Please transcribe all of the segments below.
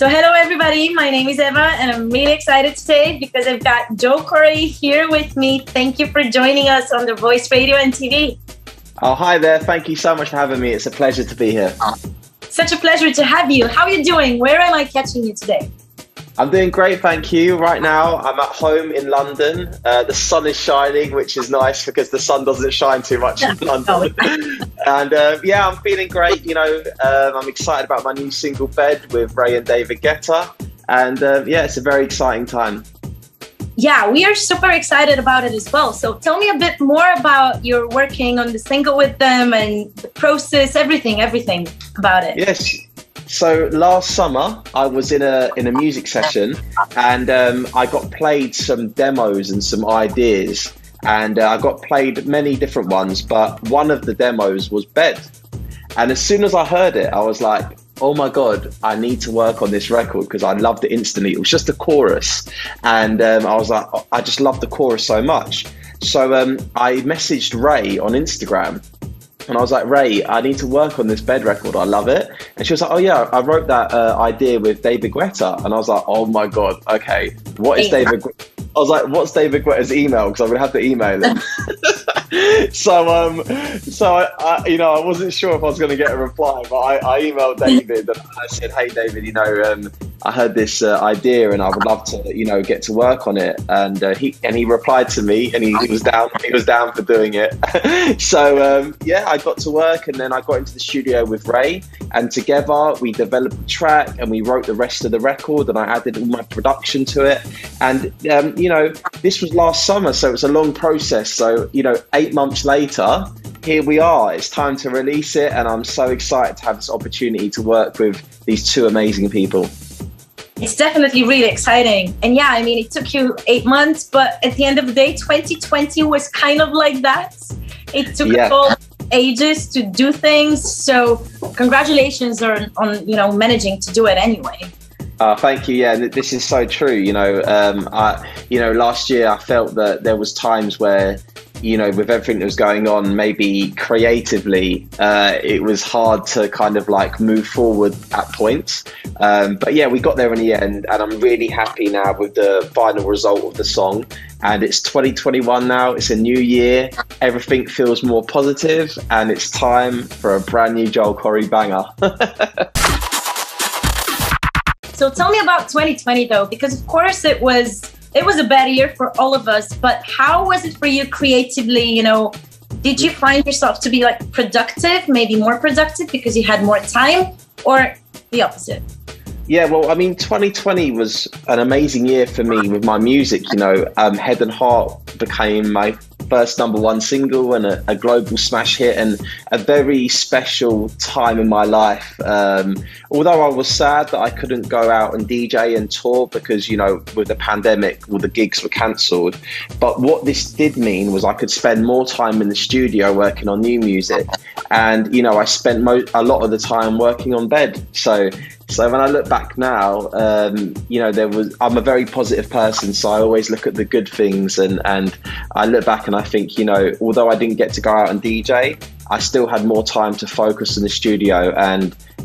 So hello everybody, my name is Eva and I'm really excited today because I've got Joe Corry here with me. Thank you for joining us on The Voice Radio and TV. Oh, hi there. Thank you so much for having me. It's a pleasure to be here. Such a pleasure to have you. How are you doing? Where am I catching you today? I'm doing great, thank you. Right now, I'm at home in London. The sun is shining, which is nice because the sun doesn't shine too much in London. And yeah, I'm feeling great. You know, I'm excited about my new single Bed with Ray and David Guetta. And yeah, it's a very exciting time. Yeah, we are super excited about it as well. So tell me a bit more about your working on the single with them and the process, everything about it. Yes. So last summer, I was in a music session and I got played some demos and some ideas. And I got played many different ones, but one of the demos was Bed. And as soon as I heard it, I was like, oh my God, I need to work on this record because I loved it instantly. It was just a chorus. And I was like, I just love the chorus so much. So I messaged Ray on Instagram. And I was like, Ray, I need to work on this Bed record. I love it. And she was like, oh yeah, I wrote that idea with David Guetta. And I was like, oh my God, okay. What is David Guetta? I was like, what's David Guetta's email? Because I'm going to have to email him. So I you know, I wasn't sure if I was going to get a reply, but I emailed David and I said, hey David, you know, I heard this idea and I would love to, you know, get to work on it. And he replied to me and he was down for doing it. So yeah, I got to work and then I got into the studio with Ray and together we developed the track and we wrote the rest of the record and I added all my production to it. And you know, this was last summer, so it's a long process. So, you know, 8 months later, here we are. It's time to release it. And I'm so excited to have this opportunity to work with these two amazing people. It's definitely really exciting. And yeah, I mean, it took you 8 months, but at the end of the day, 2020 was kind of like that. It took all ages to do things. So congratulations on you know, managing to do it anyway. Thank you. Yeah, this is so true. You know, last year I felt that there was times where, you know, with everything that was going on, maybe creatively, it was hard to kind of like move forward at points. But yeah, we got there in the end, and I'm really happy now with the final result of the song. And it's 2021 now. It's a new year. Everything feels more positive, and it's time for a brand new Joel Corry banger. So tell me about 2020 though, because of course it was a bad year for all of us, but how was it for you creatively? You know, did you find yourself to be like productive, maybe more productive because you had more time, or the opposite? Yeah, well, I mean, 2020 was an amazing year for me with my music. You know, Head and Heart became my first #1 single and a global smash hit, and a very special time in my life. Although I was sad that I couldn't go out and DJ and tour because, you know, with the pandemic, all the gigs were cancelled. But what this did mean was I could spend more time in the studio working on new music. And, you know, I spent a lot of the time working on Bed. So when I look back now, you know, I'm a very positive person. So I always look at the good things and I look back and I think, you know, although I didn't get to go out and DJ, I still had more time to focus in the studio.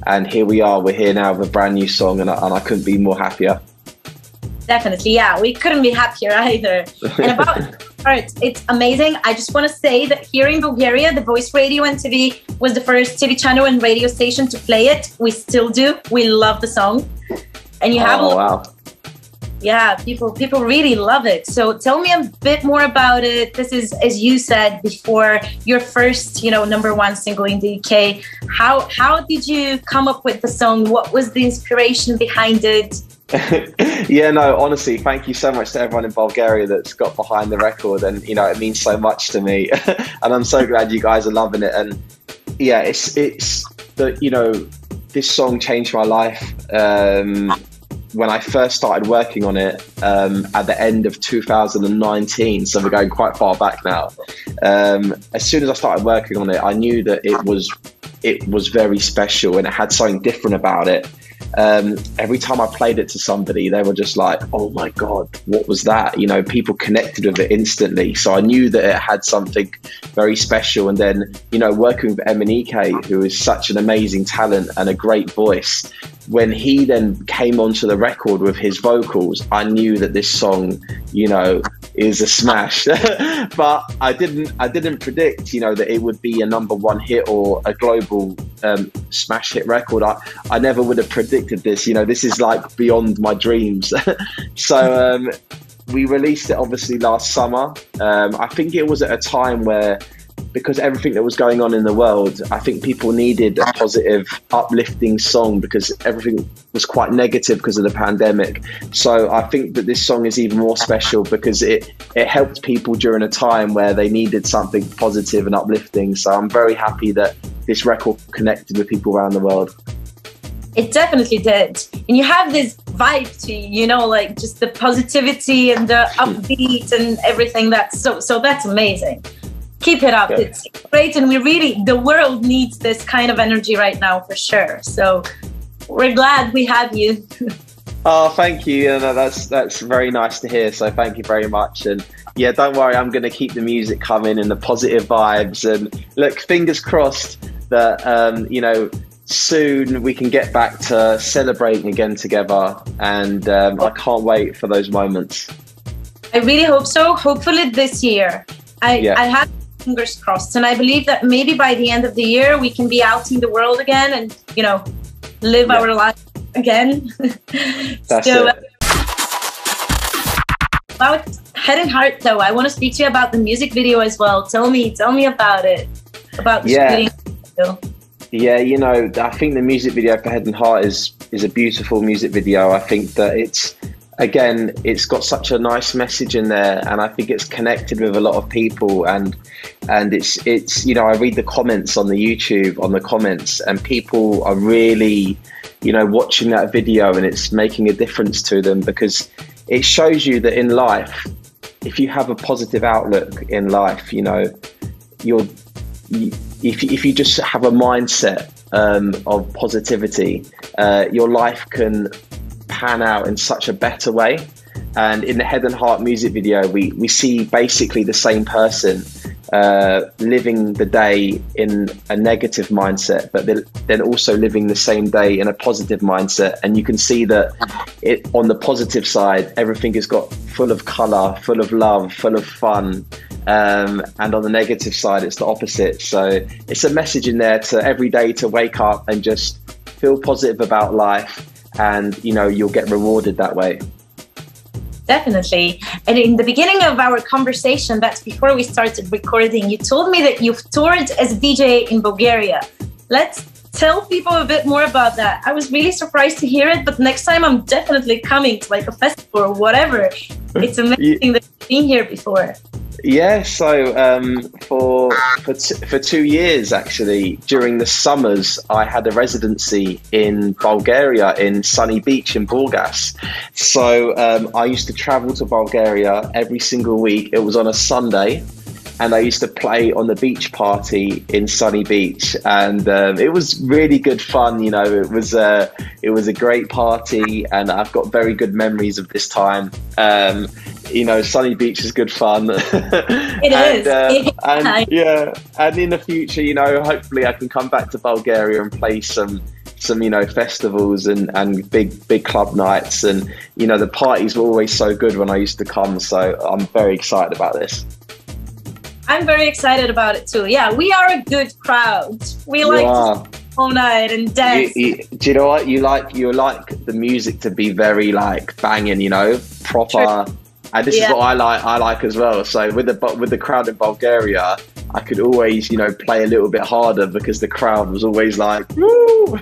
And here we are, we're here now with a brand new song and I couldn't be more happier. Definitely, yeah, we couldn't be happier either. And about art, it's amazing. I just want to say that here in Bulgaria, The Voice Radio and TV was the first TV channel and radio station to play it. We still do. We love the song. And you have wow. Yeah, people really love it. So tell me a bit more about it. This is, as you said before, your first, you know, #1 single in the UK. How did you come up with the song? What was the inspiration behind it? Yeah, no, honestly, thank you so much to everyone in Bulgaria that's got behind the record, and you know, it means so much to me. And I'm so glad you guys are loving it. And yeah, it's the, you know, this song changed my life when I first started working on it at the end of 2019. So we're going quite far back now. As soon as I started working on it, I knew that it was very special and it had something different about it. Every time I played it to somebody, they were just like, oh my God, what was that? You know, people connected with it instantly. So I knew that it had something very special. And then, you know, working with Emanike, who is such an amazing talent and a great voice, when he then came onto the record with his vocals, I knew that this song, you know, is a smash. But I didn't predict, you know, that it would be a #1 hit or a global smash hit record. I never would have predicted this. You know, this is like beyond my dreams. So we released it obviously last summer. I think it was at a time where, because everything that was going on in the world, I think people needed a positive, uplifting song because everything was quite negative because of the pandemic. So I think that this song is even more special because it helped people during a time where they needed something positive and uplifting. So I'm very happy that this record connected with people around the world. It definitely did. And you have this vibe to you, you know, like just the positivity and the upbeat and everything. That's so that's amazing. Keep it up. Yeah. It's great. And the world needs this kind of energy right now for sure. So we're glad we have you. Oh, thank you. And that's very nice to hear. So thank you very much. And yeah, don't worry, I'm going to keep the music coming and the positive vibes. And look, fingers crossed that, you know, soon we can get back to celebrating again together. And I can't wait for those moments. I really hope so. Hopefully this year. I have fingers crossed, and I believe that maybe by the end of the year we can be out in the world again and, you know, live our life again. That's so, it. About Head and Heart though, I want to speak to you about the music video as well. Tell me about it, about the shooting video. Yeah, you know, I think the music video for Head and Heart is a beautiful music video. I think that it's got such a nice message in there, and I think it's connected with a lot of people, and it's you know, I read the comments on the YouTube, on the comments, and people are really, you know, watching that video, and it's making a difference to them because it shows you that in life, if you have a positive outlook in life, you know, if you just have a mindset of positivity, your life can pan out in such a better way. And in the Head and Heart music video, we see basically the same person living the day in a negative mindset, but then also living the same day in a positive mindset. And you can see that on the positive side, everything has got full of color, full of love, full of fun. And on the negative side, it's the opposite. So it's a message in there to every day to wake up and just feel positive about life. And, you know, you'll get rewarded that way. Definitely. And in the beginning of our conversation, that's before we started recording, you told me that you've toured as a DJ in Bulgaria. Let's tell people a bit more about that. I was really surprised to hear it, but next time I'm definitely coming to like a festival or whatever. It's amazing that you've been here before. Yeah, so for 2 years actually, during the summers, I had a residency in Bulgaria, in sunny beach in Burgas. So I used to travel to Bulgaria every single week. It was on a Sunday, and I used to play on the beach party in sunny beach, and it was really good fun. You know, it was a great party, and I've got very good memories of this time. You know, sunny beach is good fun. It is. And yeah, and in the future, you know, hopefully I can come back to Bulgaria and play some you know, festivals and big club nights, and you know, the parties were always so good when I used to come. So I'm very excited about this. I'm very excited about it too. Yeah, we are a good crowd. We like to stay all night and dance. Do you know what? You like the music to be very like banging, you know, proper. True. And this is what I like as well. So with the crowd in Bulgaria, I could always, you know, play a little bit harder because the crowd was always like, woo!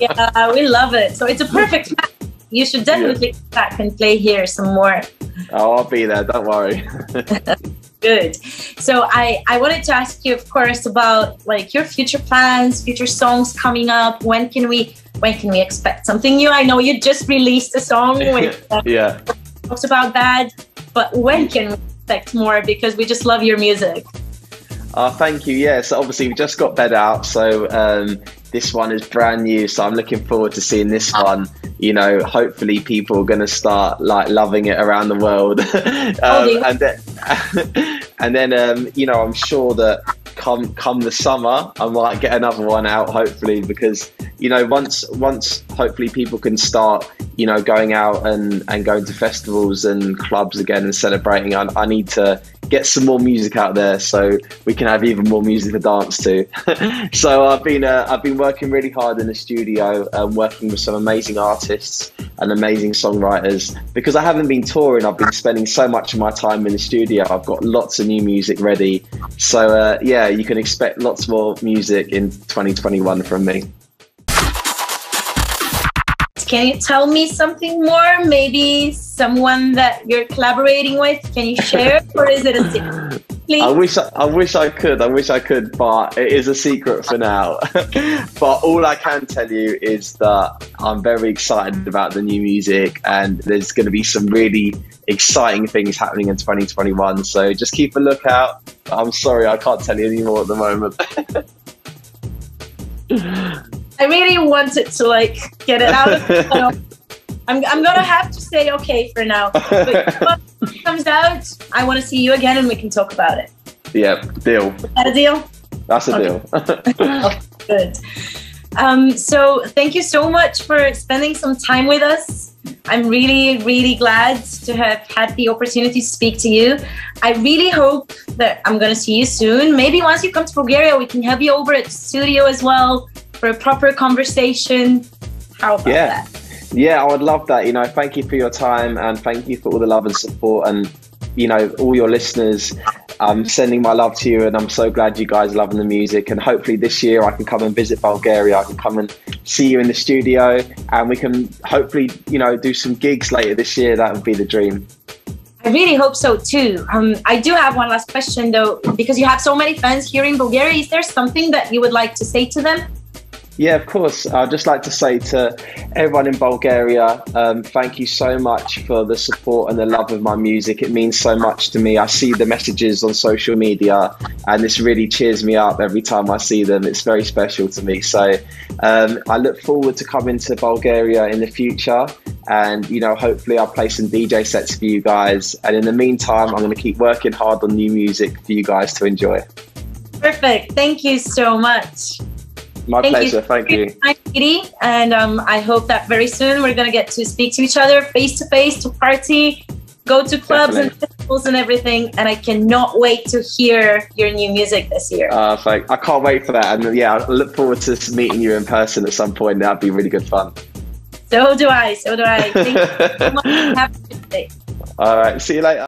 Yeah, we love it. So it's a perfect match. You should definitely come back and play here some more. Oh, I'll be there. Don't worry. Good. So I wanted to ask you, of course, about like your future plans, future songs coming up. When can we expect something new? I know you just released a song with talks about that, but when can we expect more? Because we just love your music. Thank you. Yeah, so obviously we just got Bed Out, so this one is brand new, so I'm looking forward to seeing this one. You know, hopefully people are going to start like loving it around the world. And then you know, I'm sure that come the summer, I might get another one out, hopefully, because, you know, once hopefully people can start, you know, going out and going to festivals and clubs again and celebrating, I need to get some more music out there so we can have even more music to dance to. So I've been working really hard in the studio, working with some amazing artists and amazing songwriters. Because I haven't been touring, I've been spending so much of my time in the studio. I've got lots of new music ready. So yeah, you can expect lots more music in 2021 from me. Can you tell me something more? Maybe someone that you're collaborating with? Can you share, or is it a secret? Please. I wish I could, but it is a secret for now. But all I can tell you is that I'm very excited about the new music, and there's going to be some really exciting things happening in 2021. So just keep a lookout. I'm sorry, I can't tell you any more at the moment. I really wanted to like get it out of me. I'm gonna have to say okay for now. But when it comes out, I want to see you again and we can talk about it. Yeah, deal. Is that a deal? That's a deal. Oh, good. So thank you so much for spending some time with us. I'm really, really glad to have had the opportunity to speak to you. I really hope that I'm going to see you soon. Maybe once you come to Bulgaria, we can have you over at the studio as well for a proper conversation. How about that? Yeah, I would love that. You know, thank you for your time and thank you for all the love and support, and, you know, all your listeners. I'm sending my love to you, and I'm so glad you guys are loving the music. And hopefully this year I can come and visit Bulgaria. I can come and see you in the studio, and we can hopefully, you know, do some gigs later this year. That would be the dream. I really hope so too. I do have one last question though, because you have so many fans here in Bulgaria. Is there something that you would like to say to them? Yeah, of course. I'd just like to say to everyone in Bulgaria, thank you so much for the support and the love of my music. It means so much to me. I see the messages on social media and this really cheers me up every time I see them. It's very special to me. So I look forward to coming to Bulgaria in the future, and, you know, hopefully I'll play some DJ sets for you guys. And in the meantime, I'm going to keep working hard on new music for you guys to enjoy. Perfect. Thank you so much. My pleasure. Thank you. And I hope that very soon we're going to get to speak to each other face to face, to party, go to clubs and festivals and everything. And I cannot wait to hear your new music this year. I can't wait for that. And yeah, I look forward to meeting you in person at some point. That'd be really good fun. So do I. Thank you so much. Have a good day. All right. See you later.